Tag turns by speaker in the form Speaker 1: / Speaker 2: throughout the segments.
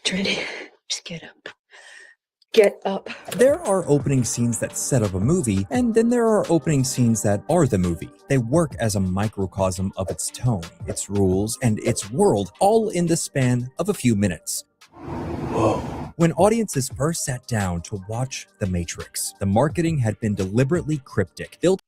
Speaker 1: Trinity, just get up. Get up.
Speaker 2: There are opening scenes that set up a movie, and then there are opening scenes that are the movie. They work as a microcosm of its tone, its rules, and its world, all in the span of a few minutes. Whoa. When audiences first sat down to watch The Matrix, the marketing had been deliberately cryptic, built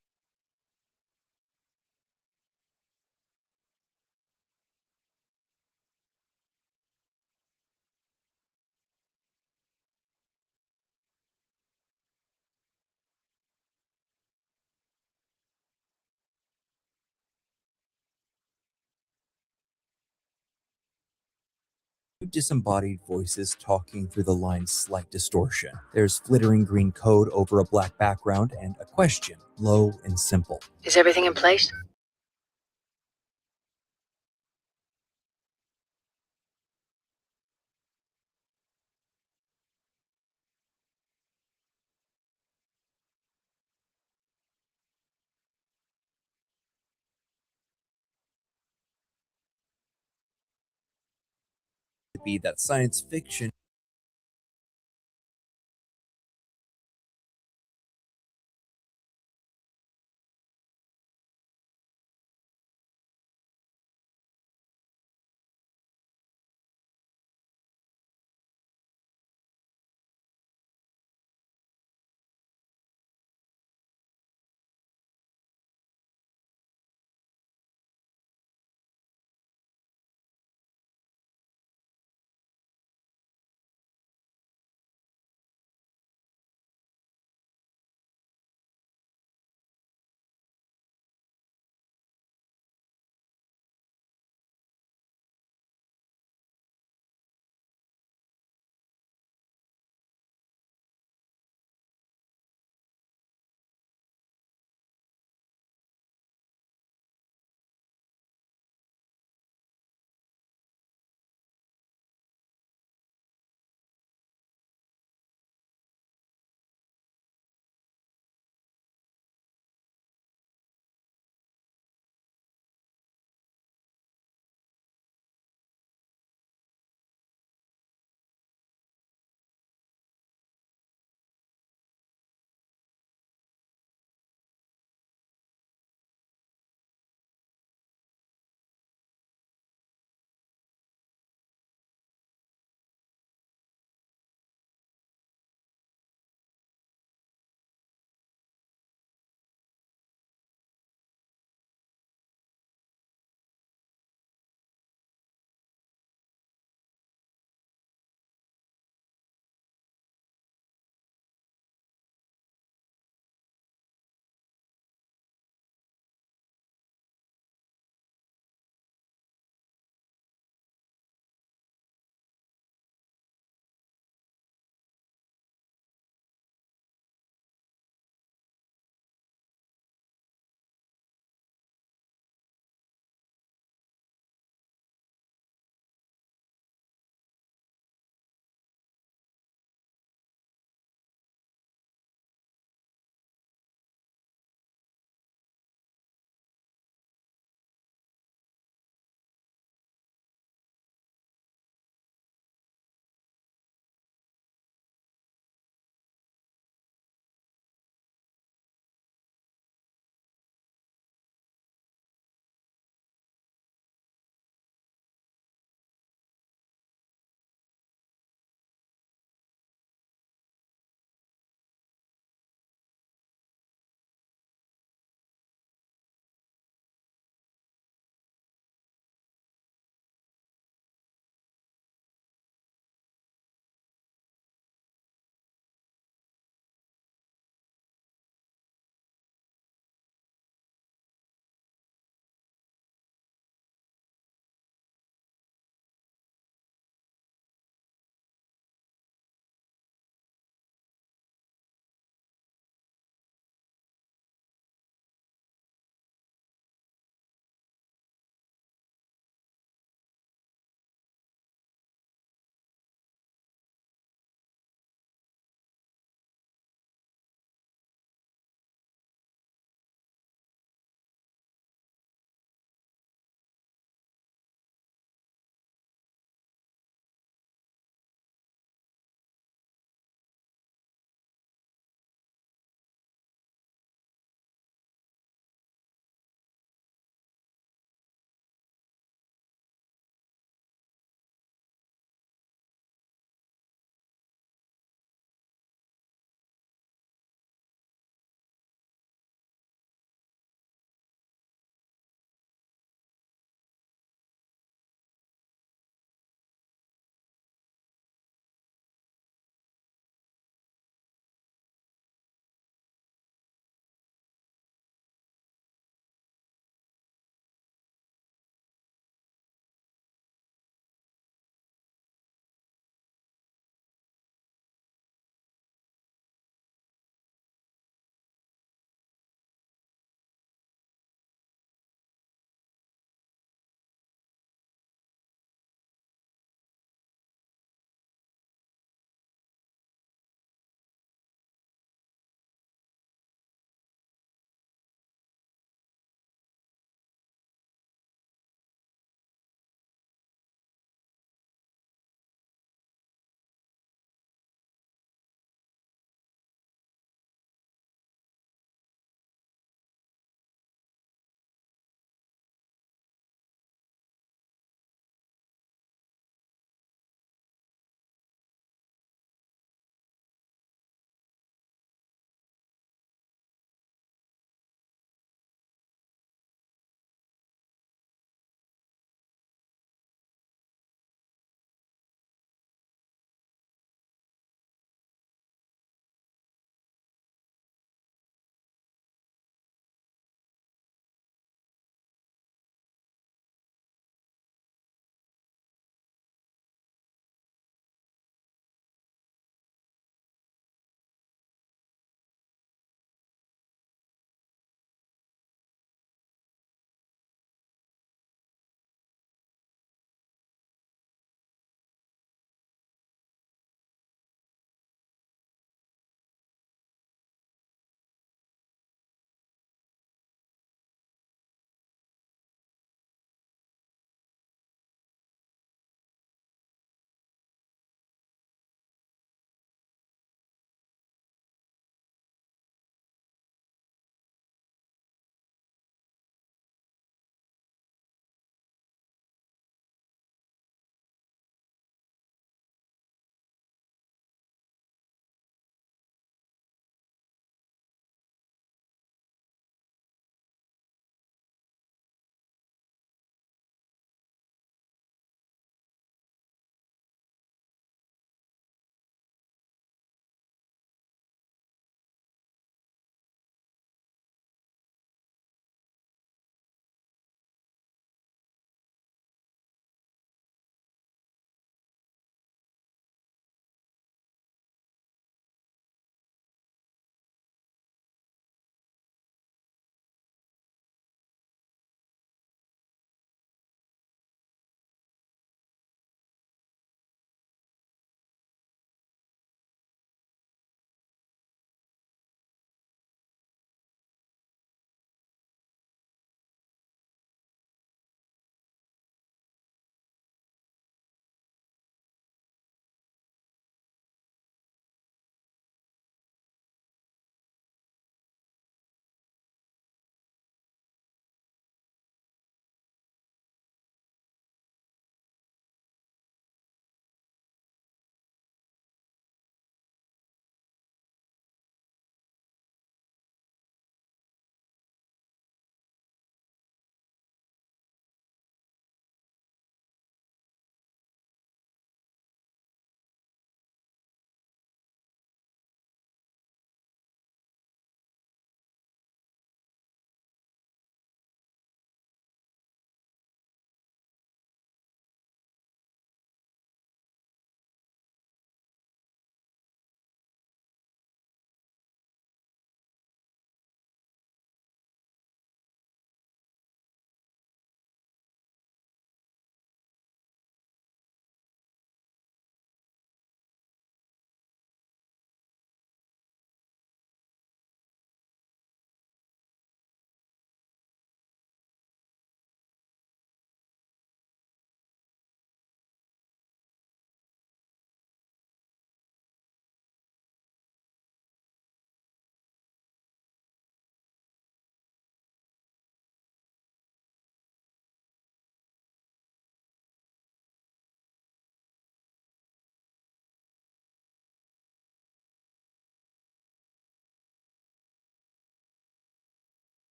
Speaker 2: disembodied voices talking through the line's slight distortion. There's flittering green code over a black background and a question, low and simple.
Speaker 1: Is everything in place?
Speaker 2: To be that science fiction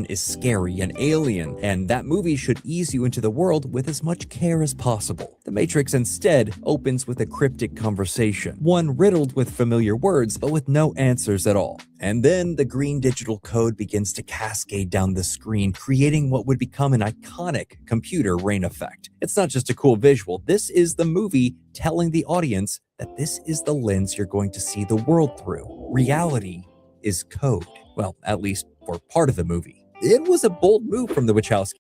Speaker 2: is scary and alien, and that movie should ease you into the world with as much care as possible. The Matrix instead opens with a cryptic conversation, one riddled with familiar words but with no answers at all. And then the green digital code begins to cascade down the screen, creating what would become an iconic computer rain effect. It's not just a cool visual, this is the movie telling the audience that this is the lens you're going to see the world through. Reality is code. Well, at least for part of the movie. It was a bold move from the Wachowskis.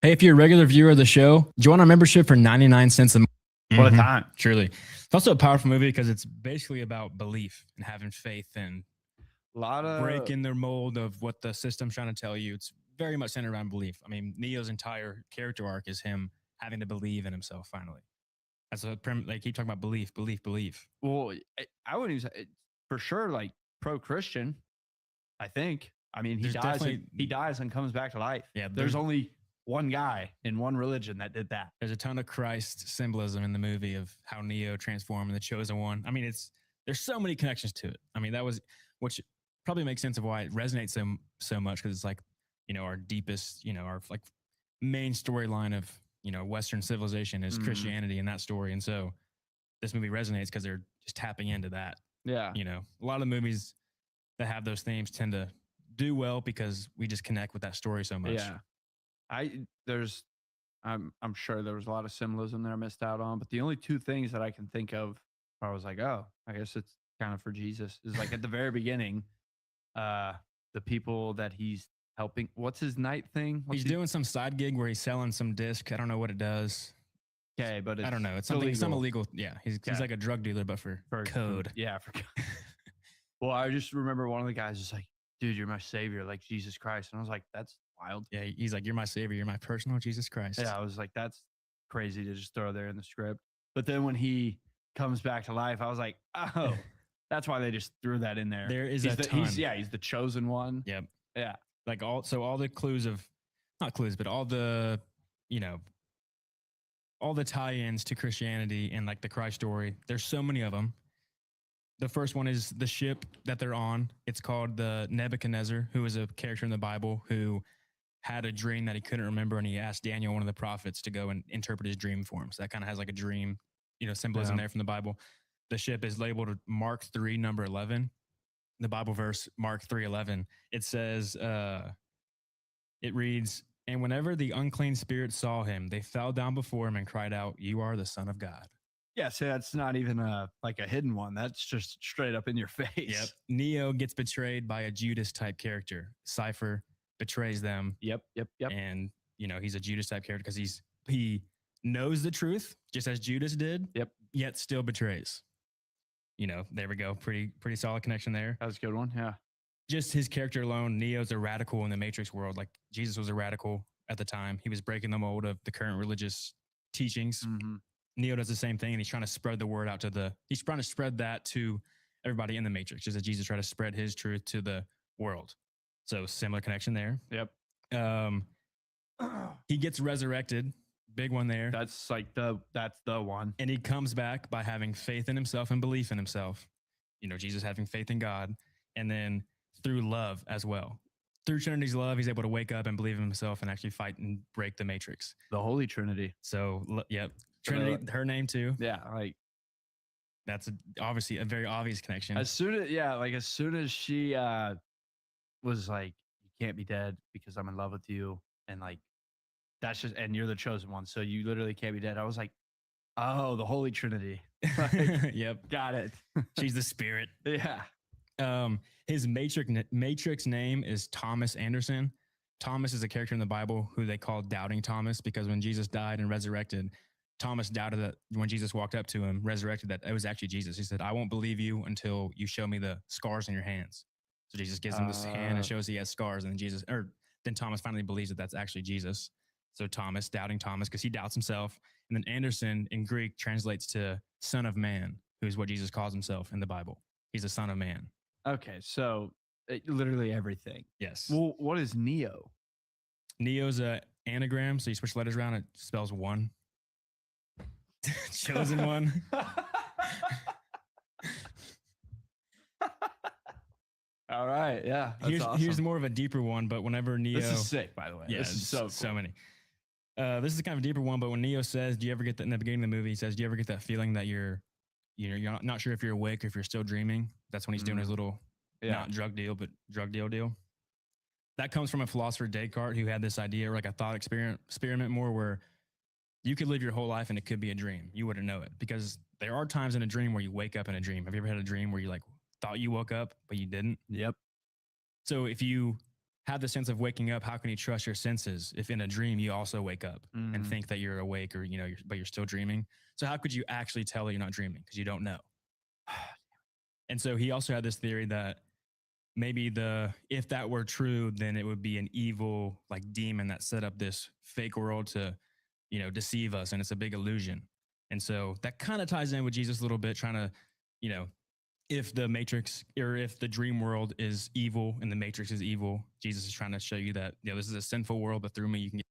Speaker 3: Hey, if you're a regular viewer of the show, join our membership for 99 cents a month.
Speaker 4: What a time.
Speaker 3: Truly. It's also a powerful movie because it's basically about belief and having faith and
Speaker 4: A lot of
Speaker 3: breaking the mold of what the system's trying to tell you. It's very much centered around belief. I mean, Neo's entire character arc is him having to believe in himself finally. That's a they keep talking about belief, belief, belief.
Speaker 4: Well, I wouldn't even say for sure like pro-Christian. I think. I mean, he dies and comes back to life.
Speaker 3: Yeah,
Speaker 4: there's only one guy in one religion that did that.
Speaker 3: There's a ton of Christ symbolism in the movie of how Neo transformed and the chosen one. I mean, there's so many connections to it. I mean, which probably makes sense of why it resonates so much, because it's like, our deepest, our like main storyline of, Western civilization is Christianity in that story. And so this movie resonates because they're just tapping into that.
Speaker 4: Yeah.
Speaker 3: A lot of movies that have those themes tend to do well because we just connect with that story so much.
Speaker 4: Yeah. I'm sure there was a lot of symbolism that I missed out on, but the only two things that I can think of where I was like, oh, I guess it's kind of for Jesus is like at the very beginning, the people that he's helping. What's his night thing?
Speaker 3: He's doing some side gig where he's selling some disc. I don't know what it does.
Speaker 4: Okay, but
Speaker 3: I don't know. It's something some illegal. Yeah, he's like a drug dealer, but for code.
Speaker 4: Yeah, for code. Well, I just remember one of the guys just like, dude, you're my savior, like Jesus Christ. And I was like, that's wild.
Speaker 3: Yeah, he's like, you're my savior. You're my personal Jesus Christ.
Speaker 4: Yeah, I was like, that's crazy to just throw there in the script. But then when he comes back to life, I was like, oh, that's why they just threw that in there.
Speaker 3: There is
Speaker 4: he's
Speaker 3: a ton.
Speaker 4: He's the chosen one.
Speaker 3: Yep.
Speaker 4: Yeah.
Speaker 3: Like all the clues of, not clues, but all the, all the tie-ins to Christianity and like the Christ story. There's so many of them. The first one is the ship that they're on. It's called the Nebuchadnezzar, who is a character in the Bible who had a dream that he couldn't remember, and he asked Daniel, one of the prophets, to go and interpret his dream for him. So that kind of has like a dream, symbolism there from the Bible. The ship is labeled Mark 3, number 11. The Bible verse, Mark 3:11. It says, it reads, "And whenever the unclean spirits saw him, they fell down before him and cried out, 'You are the Son of God.'"
Speaker 4: Yeah, so that's not even like a hidden one. That's just straight up in your face.
Speaker 3: Yep. Neo gets betrayed by a Judas type character. Cypher betrays them.
Speaker 4: Yep.
Speaker 3: And he's a Judas type character because he knows the truth, just as Judas did.
Speaker 4: Yep.
Speaker 3: Yet still betrays. There we go. Pretty solid connection there.
Speaker 4: That was a good one. Yeah.
Speaker 3: Just his character alone, Neo's a radical in the Matrix world. Like Jesus was a radical at the time. He was breaking the mold of the current religious teachings.
Speaker 4: Mm-hmm.
Speaker 3: Neo does the same thing, and he's trying to spread the word out he's trying to spread that to everybody in the Matrix, just as Jesus tried to spread his truth to the world. So similar connection there.
Speaker 4: Yep.
Speaker 3: He gets resurrected. Big one there.
Speaker 4: That's the one.
Speaker 3: And he comes back by having faith in himself and belief in himself. Jesus having faith in God. And then through love as well. Through Trinity's love, he's able to wake up and believe in himself and actually fight and break the Matrix.
Speaker 4: The Holy Trinity.
Speaker 3: So, yep. Trinity, her name too.
Speaker 4: Yeah, like
Speaker 3: that's obviously a very obvious connection.
Speaker 4: As soon as she was like, "You can't be dead because I'm in love with you," and like that's just, and you're the chosen one, so you literally can't be dead. I was like, oh, the Holy Trinity. Like,
Speaker 3: yep,
Speaker 4: got it.
Speaker 3: She's the spirit.
Speaker 4: Yeah.
Speaker 3: His Matrix name is Thomas Anderson. Thomas is a character in the Bible who they call Doubting Thomas, because when Jesus died and resurrected, Thomas doubted that when Jesus walked up to him, resurrected, that it was actually Jesus. He said, "I won't believe you until you show me the scars in your hands." So Jesus gives him this hand and shows he has scars. And then Thomas finally believes that that's actually Jesus. So Thomas, Doubting Thomas, because he doubts himself. And then Anderson in Greek translates to Son of Man, who's what Jesus calls himself in the Bible. He's a son of man.
Speaker 4: Okay, so literally everything.
Speaker 3: Yes.
Speaker 4: Well, what is Neo?
Speaker 3: Neo's a anagram, so you switch letters around, it spells one. Chosen one.
Speaker 4: All right, yeah.
Speaker 3: Here's more of a deeper one, but whenever Neo,
Speaker 4: this is sick, by the way.
Speaker 3: Yeah,
Speaker 4: this is so cool.
Speaker 3: So many. This is kind of a deeper one, but when Neo says, "Do you ever get that?" in the beginning of the movie, he says, "Do you ever get that feeling that you're not sure if you're awake or if you're still dreaming?" That's when he's doing his little not drug deal, but drug deal. That comes from a philosopher, Descartes, who had this idea, or like a thought experiment more, where you could live your whole life and it could be a dream. You wouldn't know it, because there are times in a dream where you wake up in a dream. Have you ever had a dream where you like thought you woke up, but you didn't?
Speaker 4: Yep.
Speaker 3: So if you have the sense of waking up, how can you trust your senses if in a dream you also wake up and think that you're awake or, but you're still dreaming? So how could you actually tell that you're not dreaming? Because you don't know. And so he also had this theory that maybe if that were true, then it would be an evil like demon that set up this fake world to, deceive us. And it's a big illusion. And so that kind of ties in with Jesus a little bit, trying to, if the Matrix or if the dream world is evil and the Matrix is evil, Jesus is trying to show you that, this is a sinful world, but through me, you can get.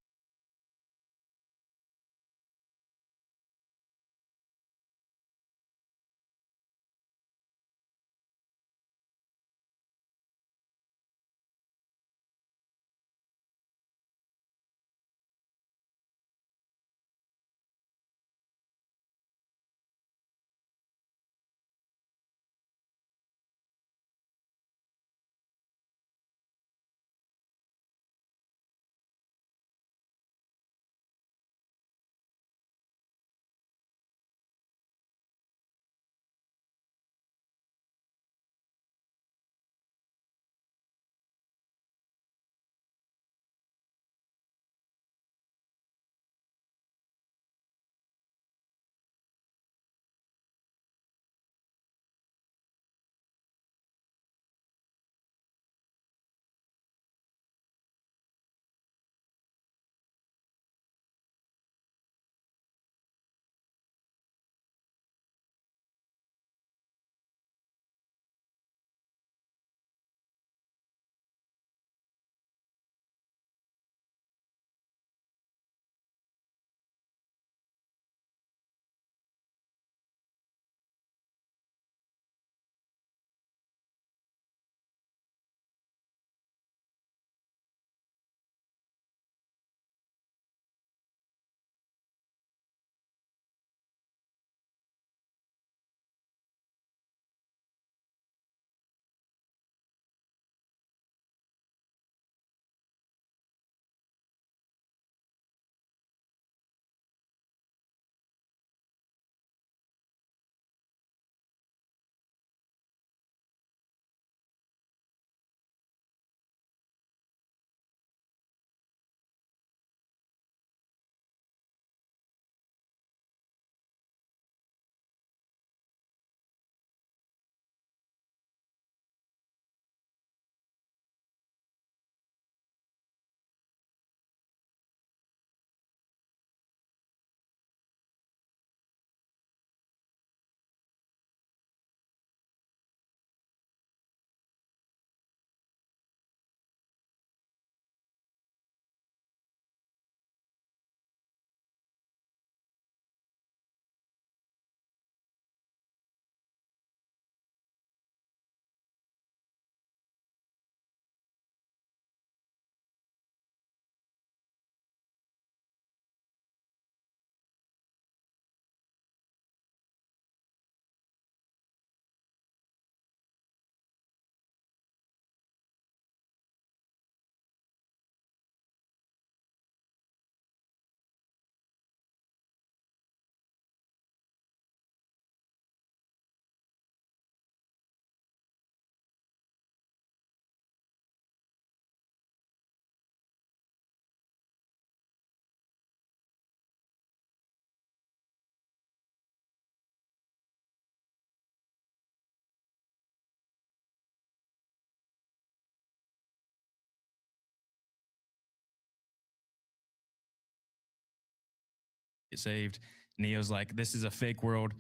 Speaker 3: Get saved. Neo's like, this is a fake world.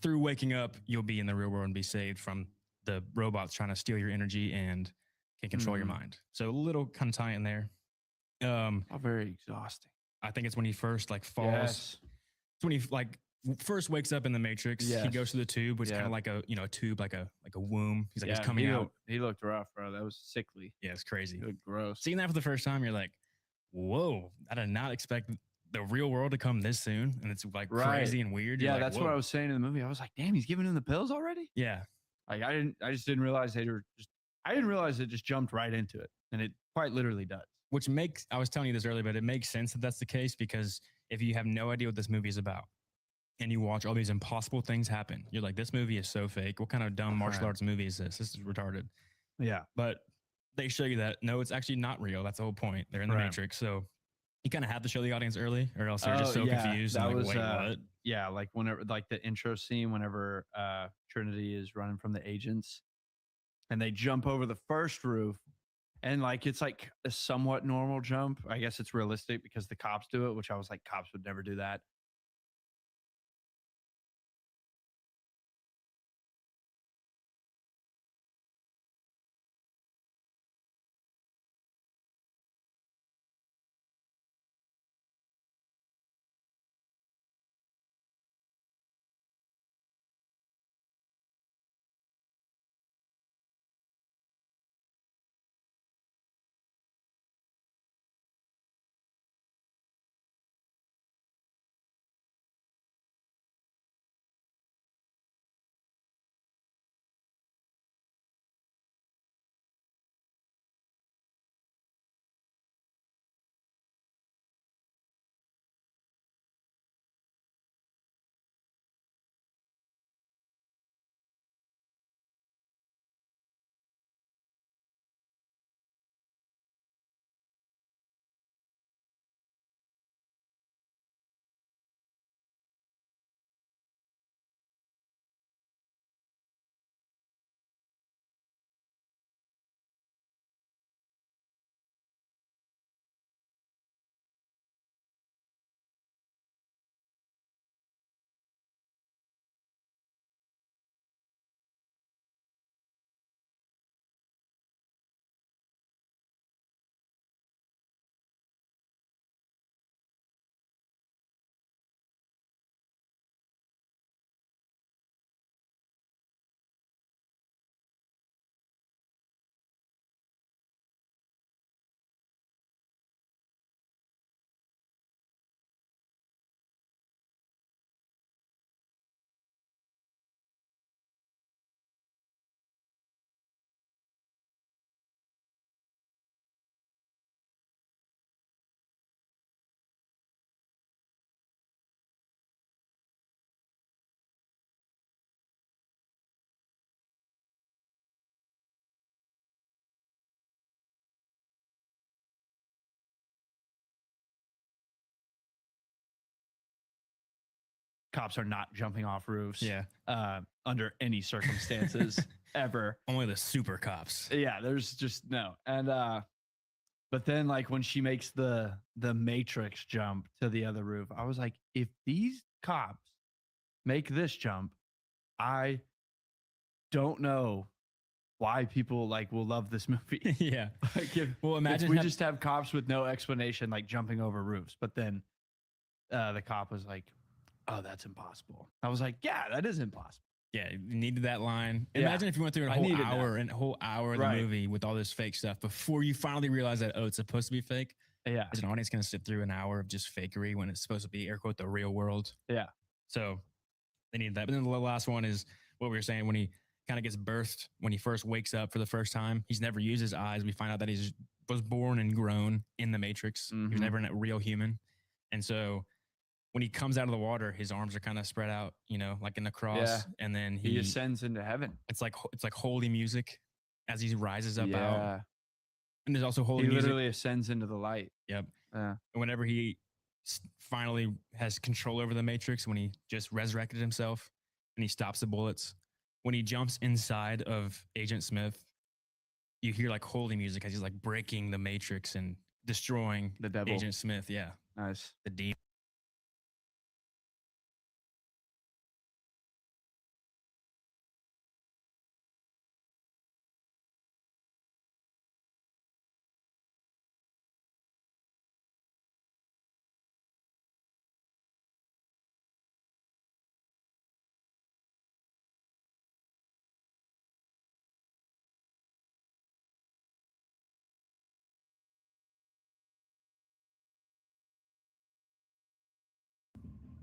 Speaker 3: Through waking up, you'll be in the real world and be saved from the robots trying to steal your energy and can control your mind. So a little kind of tie in there.
Speaker 4: Very exhausting.
Speaker 3: I think it's when he first like falls.
Speaker 4: Yes.
Speaker 3: It's when he like first wakes up in the Matrix.
Speaker 4: Yes.
Speaker 3: He goes through the tube, which is kind of like a tube, like a womb. He's like he's coming out.
Speaker 4: He looked rough, bro. That was sickly.
Speaker 3: Yeah, it's crazy.
Speaker 4: He looked gross.
Speaker 3: Seeing that for the first time, you're like, whoa! I did not expect the real world to come this soon, and it's like crazy and weird.
Speaker 4: Yeah,
Speaker 3: like,
Speaker 4: that's what I was saying in the movie. I was like, damn, he's giving him the pills already.
Speaker 3: Yeah,
Speaker 4: like I just didn't realize they were just. I didn't realize it just jumped right into it, and it quite literally does.
Speaker 3: Which makes, I was telling you this earlier, but it makes sense that that's the case, because if you have no idea what this movie is about and you watch all these impossible things happen, you're like, this movie is so fake. What kind of dumb martial arts movie is this? This is retarded.
Speaker 4: Yeah.
Speaker 3: But they show you that no, it's actually not real. That's the whole point. They're in the
Speaker 4: Right.
Speaker 3: Matrix, so you kind of have to show the audience early, or else they're just so confused.
Speaker 4: That
Speaker 3: And like,
Speaker 4: was
Speaker 3: wait, what?
Speaker 4: yeah, like whenever like the intro scene, whenever Trinity is running from the agents and they jump over the first roof, and like it's like a somewhat normal jump. I guess it's realistic because the cops do it, which I was like, cops would never do that. Cops are not jumping off roofs.
Speaker 3: Yeah.
Speaker 4: Under any circumstances ever.
Speaker 3: Only the super cops.
Speaker 4: Yeah, there's just no. And but then like when she makes the Matrix jump to the other roof, I was like, if these cops make this jump, I don't know why people like will love this movie.
Speaker 3: Yeah.
Speaker 4: Like
Speaker 3: Well, imagine
Speaker 4: if we just have cops with no explanation like jumping over roofs, but then the cop was like, oh, that's impossible. I was like, yeah, that is impossible.
Speaker 3: Yeah, you needed that line.
Speaker 4: Yeah.
Speaker 3: Imagine if you went through a
Speaker 4: I
Speaker 3: whole
Speaker 4: needed
Speaker 3: hour and a whole hour of the
Speaker 4: Right.
Speaker 3: movie with all this fake stuff before you finally realize that, oh, it's supposed to be fake.
Speaker 4: Yeah.
Speaker 3: Is an audience going to sit through an hour of just fakery when it's supposed to be, air quote, the real world?
Speaker 4: Yeah.
Speaker 3: So they needed that. But then the last one is what we were saying when he kind of gets birthed, when he first wakes up for the first time. He's never used his eyes. We find out that he was born and grown in the Matrix. He
Speaker 4: Mhm.
Speaker 3: was never a real human. And so when he comes out of the water, his arms are kind of spread out, you know, like in the cross.
Speaker 4: Yeah.
Speaker 3: And then
Speaker 4: He ascends into heaven.
Speaker 3: it's like holy music as he rises up out.
Speaker 4: Yeah.
Speaker 3: And there's also holy
Speaker 4: He
Speaker 3: music.
Speaker 4: literally ascends into the light.
Speaker 3: Yep.
Speaker 4: Yeah.
Speaker 3: And whenever he finally has control over the Matrix, when he just resurrected himself and he stops the bullets, when he jumps inside of Agent Smith, you hear like holy music as he's like breaking the Matrix and destroying
Speaker 4: The devil.
Speaker 3: Agent Smith. Yeah.
Speaker 4: Nice.
Speaker 3: The demon.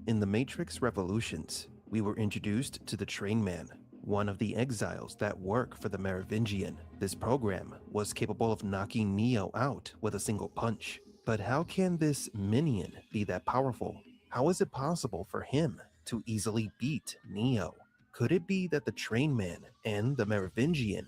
Speaker 5: In The Matrix Revolutions, we were introduced to the Trainman, one of the exiles that work for the Merovingian. This program was capable of knocking Neo out with a single punch. But how can this minion be that powerful? How is it possible for him to easily beat Neo? Could it be that the Trainman and the Merovingian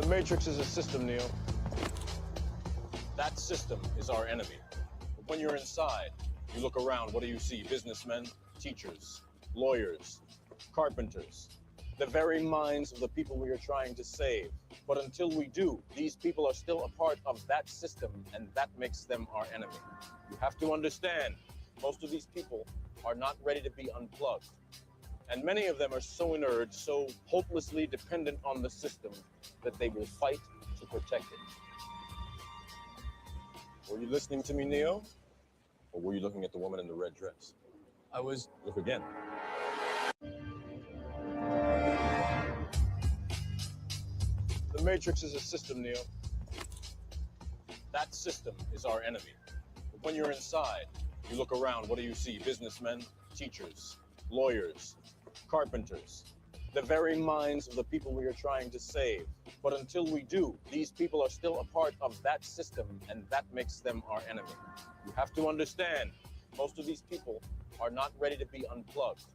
Speaker 6: The Matrix is a system, Neo. That system is our enemy. But when you're inside, you look around, what do you see? Businessmen, teachers, lawyers, carpenters, the very minds of the people we are trying to save. But until we do, these people are still a part of that system, and that makes them our enemy. You have to understand, most of these people are not ready to be unplugged. And many of them are so inert, so hopelessly dependent on the system, that they will fight to protect it. Were you listening to me, Neo? Or were you looking at the woman in the red dress? I was. Look again. The Matrix is a system, Neo. That system is our enemy. But when you're inside, you look around, what do you see? Businessmen, teachers, lawyers, carpenters, the very minds of the people we are trying to save. But until we do, these people are still a part of that system, and that makes them our enemy. You have to understand, most of these people are not ready to be unplugged.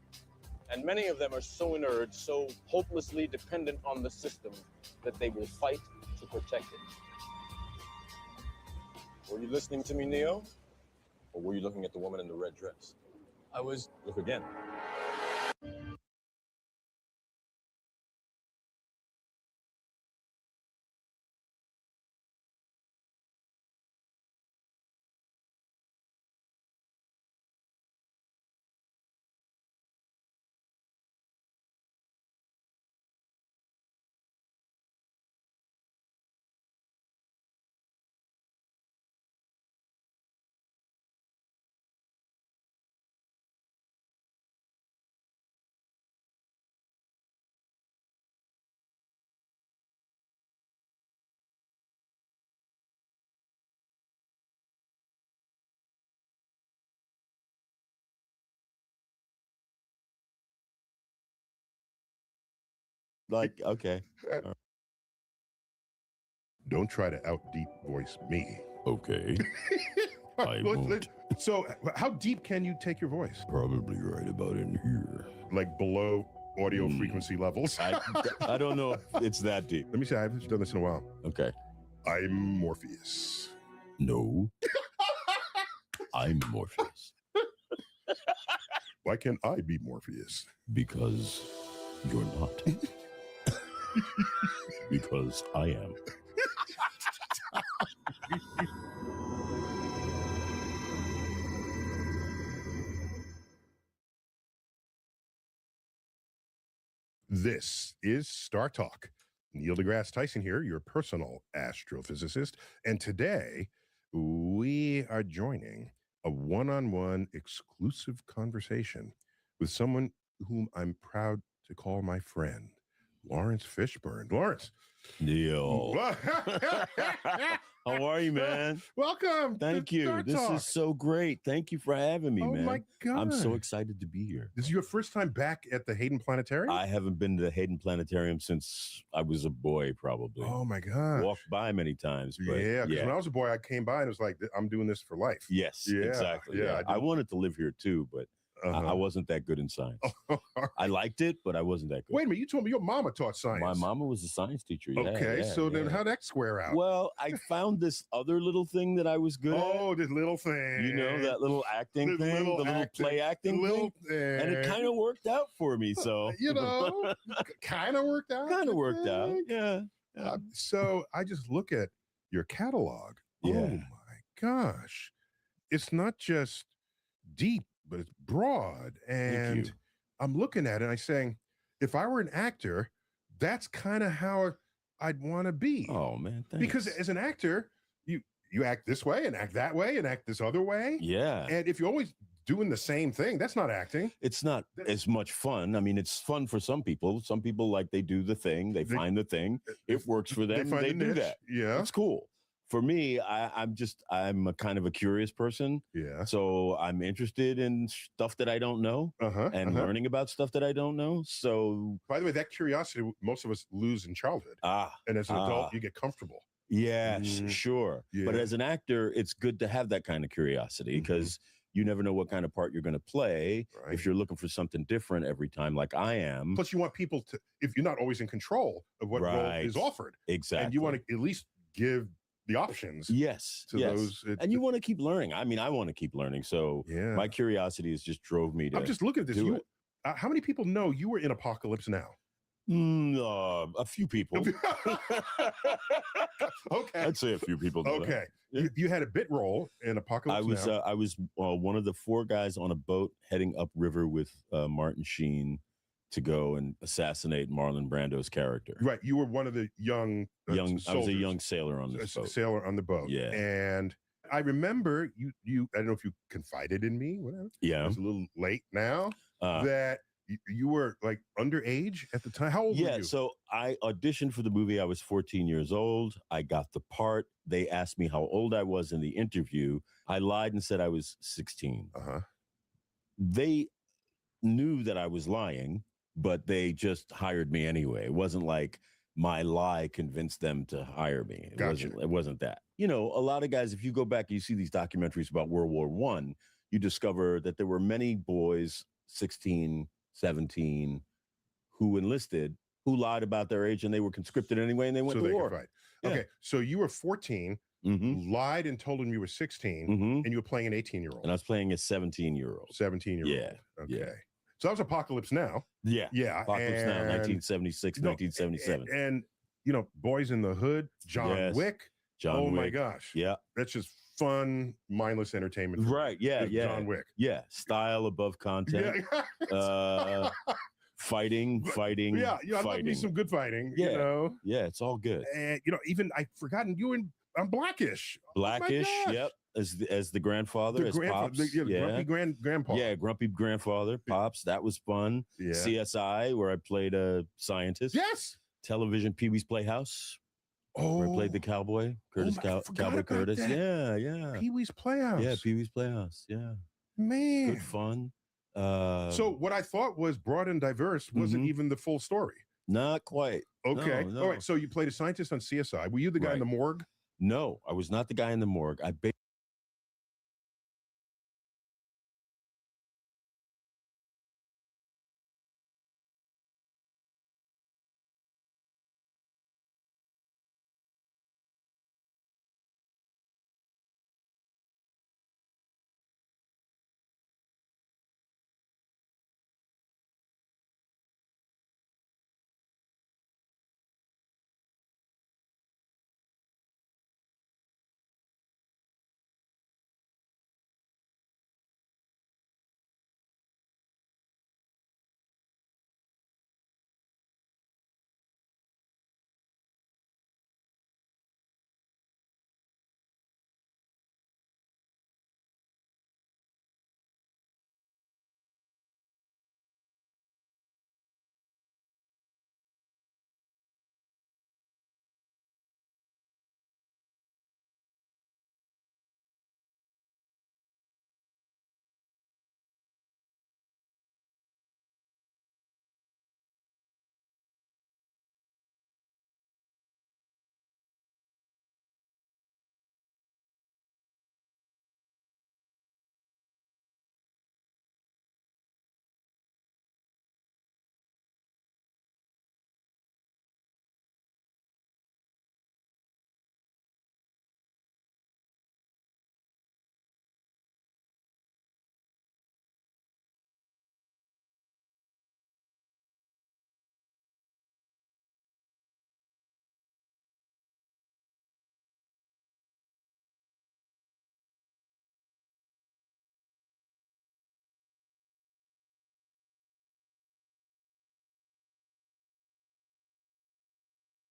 Speaker 6: And many of them are so inert, so hopelessly dependent on the system, that they will fight to protect it. Were you listening to me, Neo? Or were you looking at the woman in the red dress? I was. Look again.
Speaker 7: Like, okay.
Speaker 8: Don't try to out deep voice me.
Speaker 7: Okay. I won't.
Speaker 8: So, how deep can you take your voice?
Speaker 7: Probably right about in here.
Speaker 8: Like below audio frequency levels?
Speaker 7: I don't know if it's that deep.
Speaker 8: Let me say, I haven't done this in a while.
Speaker 7: Okay.
Speaker 8: I'm Morpheus.
Speaker 7: No. I'm Morpheus.
Speaker 8: Why can't I be Morpheus?
Speaker 7: Because you're not. Because I am.
Speaker 8: This is Star Talk. Neil deGrasse Tyson here, your personal astrophysicist. And today, we are joining a one-on-one exclusive conversation with someone whom I'm proud to call my friend, Lawrence Fishburne. Lawrence.
Speaker 7: Neil. How are you, man?
Speaker 8: Welcome.
Speaker 7: Thank you.
Speaker 8: Star
Speaker 7: This
Speaker 8: Talk.
Speaker 7: is so great. Thank you for having me, man.
Speaker 8: Oh my God.
Speaker 7: I'm so excited to be here.
Speaker 8: This is your first time back at the Hayden Planetarium?
Speaker 7: I haven't been to the Hayden Planetarium since I was a boy, probably.
Speaker 8: Oh my God.
Speaker 7: Walked by many times. But
Speaker 8: Yeah, because when I was a boy, I came by and it was like, I'm doing this for life.
Speaker 7: Yes,
Speaker 8: Yeah,
Speaker 7: exactly.
Speaker 8: yeah,
Speaker 7: I wanted to live here too, but
Speaker 8: Uh-huh.
Speaker 7: I wasn't that good in science. I liked it, but I wasn't that good.
Speaker 8: Wait a minute, you told me your mama taught science.
Speaker 7: My mama was a science teacher. Yeah,
Speaker 8: Okay,
Speaker 7: yeah,
Speaker 8: so then
Speaker 7: yeah.
Speaker 8: how'd that square out?
Speaker 7: Well, I found this other little thing that I was good at.
Speaker 8: Oh, this little thing.
Speaker 7: You know, that little acting
Speaker 8: This
Speaker 7: thing, the little play acting
Speaker 8: little
Speaker 7: thing. And it kind of worked out for me. So,
Speaker 8: you know, kind of worked out.
Speaker 7: kind
Speaker 8: you
Speaker 7: of worked out.
Speaker 8: think?
Speaker 7: Yeah.
Speaker 8: So I just look at your catalog.
Speaker 7: Yeah.
Speaker 8: Oh my gosh. It's not just deep, but it's broad. And
Speaker 7: you.
Speaker 8: I'm looking at it and I'm saying, if I were an actor, that's kind of how I'd want to be.
Speaker 7: Oh, man. Thanks.
Speaker 8: Because as an actor, you act this way and act that way and act this other way.
Speaker 7: Yeah.
Speaker 8: And if you're always doing the same thing, that's not acting.
Speaker 7: It's not as much fun. I mean, it's fun for some people. Some people, like, they do the thing, they find the thing. It works for them.
Speaker 8: find
Speaker 7: They
Speaker 8: the
Speaker 7: do
Speaker 8: niche.
Speaker 7: that.
Speaker 8: Yeah.
Speaker 7: It's cool. For me, I'm a kind of a curious person.
Speaker 8: Yeah.
Speaker 7: So I'm interested in stuff that I don't know and learning about stuff that I don't know. So,
Speaker 8: by the way, that curiosity most of us lose in childhood. And as an adult, you get comfortable.
Speaker 7: Yes, sure. But
Speaker 8: Yeah.
Speaker 7: as an actor, it's good to have that kind of curiosity because you never know what kind of part you're going to play.
Speaker 8: Right.
Speaker 7: If you're looking for something different every time, like I am.
Speaker 8: Plus, you want people to, if you're not always in control of what role is offered,
Speaker 7: exactly,
Speaker 8: and you want to at least give the options.
Speaker 7: Yes,
Speaker 8: to those,
Speaker 7: and you want to keep learning. I mean, I want to keep learning. So
Speaker 8: yeah,
Speaker 7: my curiosity has just drove me to.
Speaker 8: I'm just looking at this. How many people know you were in Apocalypse Now?
Speaker 7: A few people.
Speaker 8: Okay,
Speaker 7: I'd say a few people.
Speaker 8: Okay,
Speaker 7: yeah.
Speaker 8: you had a bit role in Apocalypse Now.
Speaker 7: I was one of the 4 guys on a boat heading upriver with Martin Sheen to go and assassinate Marlon Brando's character.
Speaker 8: Right, you were one of the young.
Speaker 7: I was a young sailor on this boat.
Speaker 8: Sailor on the boat.
Speaker 7: Yeah,
Speaker 8: and I remember you. I don't know if you confided in me. Whatever.
Speaker 7: Yeah,
Speaker 8: it's a little late now. That you were like underage at the time. How old were you?
Speaker 7: So I auditioned for the movie. I was 14 years old. I got the part. They asked me how old I was in the interview. I lied and said I was 16. They knew that I was lying, but they just hired me anyway. It wasn't like my lie convinced them to hire me. It wasn't that. You know, a lot of guys, if you go back and you see these documentaries about World War I, you discover that there were many boys, 16, 17, who enlisted, who lied about their age, and they were conscripted anyway, and they went to war.
Speaker 8: Right. Yeah. Okay, so you were 14, lied and told them you were 16, and you were playing an 18-year-old.
Speaker 7: And I was playing a 17-year-old.
Speaker 8: 17-year-old.
Speaker 7: Yeah.
Speaker 8: Okay.
Speaker 7: Yeah.
Speaker 8: So that was Apocalypse Now.
Speaker 7: Yeah.
Speaker 8: Yeah.
Speaker 7: Apocalypse Now, 1976, 1977.
Speaker 8: And, you know, Boys in the Hood, John Wick.
Speaker 7: John Wick.
Speaker 8: My gosh.
Speaker 7: Yeah.
Speaker 8: That's just fun, mindless entertainment.
Speaker 7: Right. Yeah. Yeah.
Speaker 8: John Wick.
Speaker 7: Yeah. Style above content. Yeah. Fighting.
Speaker 8: Yeah. I love me some good fighting.
Speaker 7: Yeah.
Speaker 8: You know?
Speaker 7: Yeah. It's all good.
Speaker 8: And, you know, even I've forgotten you on Blackish.
Speaker 7: Blackish. Yep. As the grandfather, as Pops.
Speaker 8: Grumpy grandpa.
Speaker 7: Yeah, grumpy grandfather, Pops. That was fun.
Speaker 8: Yeah.
Speaker 7: CSI, where I played a scientist.
Speaker 8: Yes.
Speaker 7: Television, Pee-wee's Playhouse. Where I played the cowboy, Curtis Cowboy Curtis.
Speaker 8: That.
Speaker 7: Yeah.
Speaker 8: Pee-wee's Playhouse.
Speaker 7: Yeah, Pee-wee's Playhouse. Yeah.
Speaker 8: Man.
Speaker 7: Good fun.
Speaker 8: So what I thought was broad and diverse wasn't even the full story.
Speaker 7: Not quite.
Speaker 8: Okay.
Speaker 7: No.
Speaker 8: All right. So you played a scientist on CSI. Were you the guy in the morgue?
Speaker 7: No, I was not the guy in the morgue. I